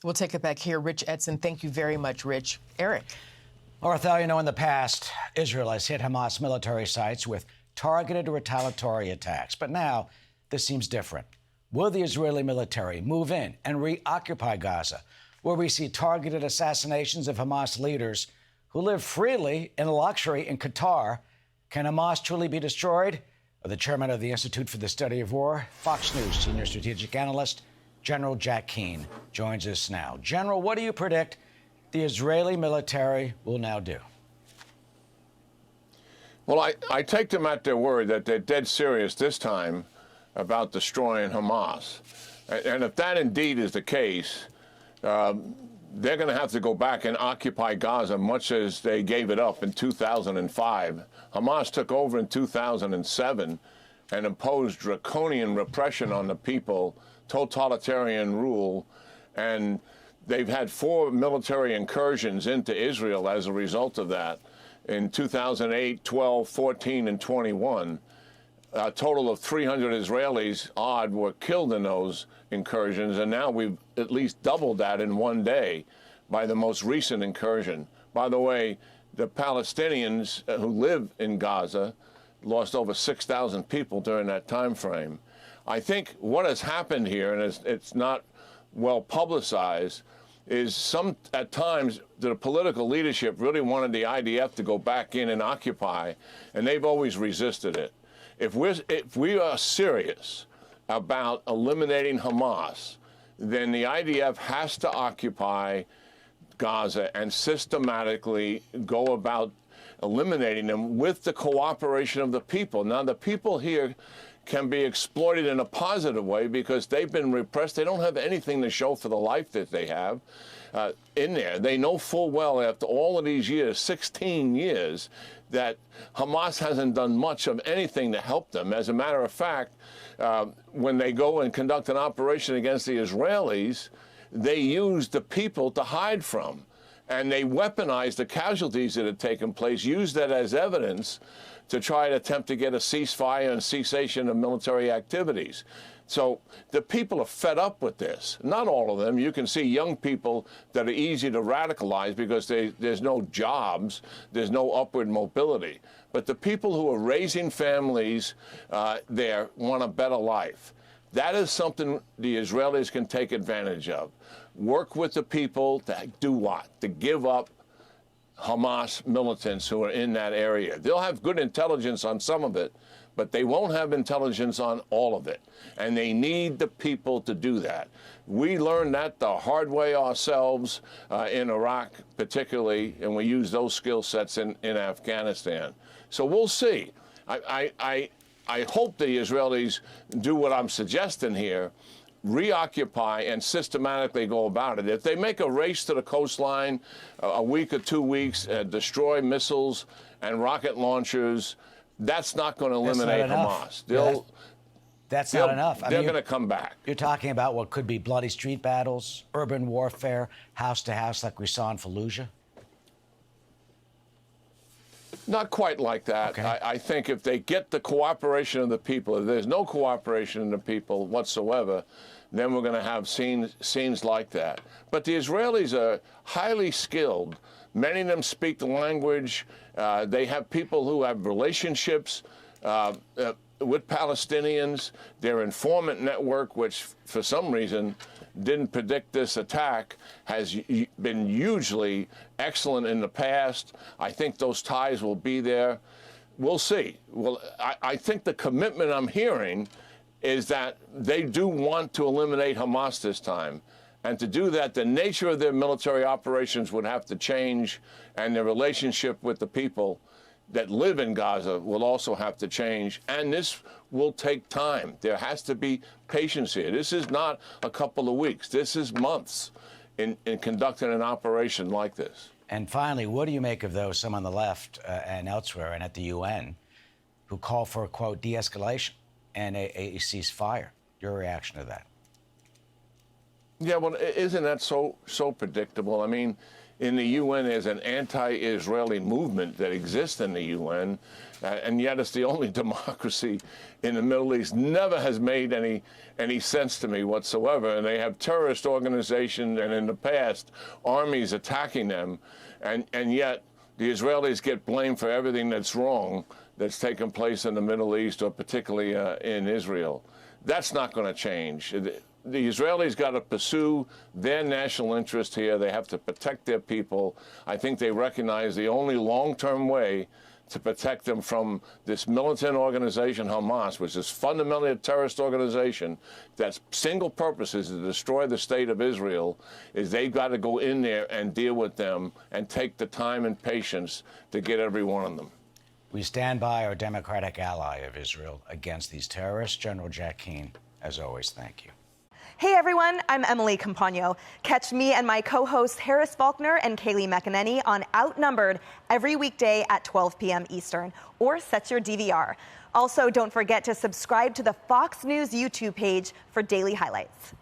We'll take it back here. Rich Edson, thank you very much, Rich. Eric. Arthel, in the past, Israel has hit Hamas military sites with targeted retaliatory attacks. But now, this seems different. Will the Israeli military move in and reoccupy Gaza, where we see targeted assassinations of Hamas leaders who live freely in luxury in Qatar? Can Hamas truly be destroyed? The chairman of the Institute for the Study of War, Fox News senior strategic analyst, General Jack Keane, joins us now. General, what do you predict the Israeli military will now do? Well, I take them at their word that they're dead serious this time about destroying Hamas. And if that indeed is the case, they're going to have to go back and occupy Gaza, much as they gave it up in 2005. Hamas took over in 2007 and imposed draconian repression on the people, totalitarian rule, and they've had 4 military incursions into Israel as a result of that in 2008, 12, 14, and 21. A total of 300 Israelis odd were killed in those incursions, and now we've at least doubled that in one day by the most recent incursion. By the way, the Palestinians who live in Gaza lost over 6,000 people during that time frame. I think what has happened here, and it's not well publicized, is at times the political leadership really wanted the IDF to go back in and occupy, and they've always resisted it. If we are serious about eliminating Hamas, then the IDF has to occupy Gaza and systematically go about eliminating them with the cooperation of the people. Now, the people here can be exploited in a positive way because they've been repressed. They don't have anything to show for the life that they have in there. They know full well after all of these years, 16 years, that Hamas hasn't done much of anything to help them. As a matter of fact, when they go and conduct an operation against the Israelis, they use the people to hide from. And they weaponize the casualties that had taken place, use that as evidence to try to attempt to get a ceasefire and cessation of military activities. So the people are fed up with this. Not all of them. You can see young people that are easy to radicalize because there's no jobs, there's no upward mobility. But the people who are raising families there want a better life. That is something the Israelis can take advantage of. Work with the people to do what? To give up Hamas militants who are in that area. They'll have good intelligence on some of it, but they won't have intelligence on all of it. And they need the people to do that. We learned that the hard way ourselves in Iraq, particularly, and we use those skill sets in Afghanistan. So we'll see. I hope the Israelis do what I'm suggesting here, reoccupy and systematically go about it. If they make a race to the coastline, a week or 2 weeks, destroy missiles and rocket launchers, that's not going to eliminate Hamas. That's not enough. They're going to come back. You're talking about what could be bloody street battles, urban warfare, house to house like we saw in Fallujah? Not quite like that. Okay. I think if they get the cooperation of the people, if there's no cooperation of the people whatsoever, then we're going to have scenes like that. But the Israelis are highly skilled. Many of them speak the language. They have people who have relationships with Palestinians. Their informant network, which for some reason didn't predict this attack, has been hugely excellent in the past. I think those ties will be there. We'll see. Well, I think the commitment I'm hearing is that they do want to eliminate Hamas this time. And to do that, the nature of their military operations would have to change, and their relationship with the people that live in Gaza will also have to change, and this will take time. There has to be patience here. This is not a couple of weeks. This is months in conducting an operation like this. And finally, what do you make of those, some on the left and elsewhere and at the UN, who call for a, quote, de-escalation and a ceasefire? Your reaction to that? Yeah, well, isn't that so predictable? I mean, in the UN, there's an anti-Israeli movement that exists in the UN, and yet it's the only democracy in the Middle East. Never has made any sense to me whatsoever. And they have terrorist organizations, and in the past, armies attacking them, and yet the Israelis get blamed for everything that's wrong that's taken place in the Middle East, or particularly in Israel. That's not going to change. The Israelis got to pursue their national interest here. They have to protect their people. I think they recognize the only long-term way to protect them from this militant organization, Hamas, which is fundamentally a terrorist organization that's single purpose is to destroy the state of Israel, is they've got to go in there and deal with them and take the time and patience to get every one of them. We stand by our democratic ally of Israel against these terrorists. General Jack Keane, as always, thank you. Hey everyone, I'm Emily Campagno. Catch me and my co-hosts Harris Faulkner and Kaylee McEnany on Outnumbered every weekday at 12 p.m. Eastern, or set your DVR. Also, don't forget to subscribe to the Fox News YouTube page for daily highlights.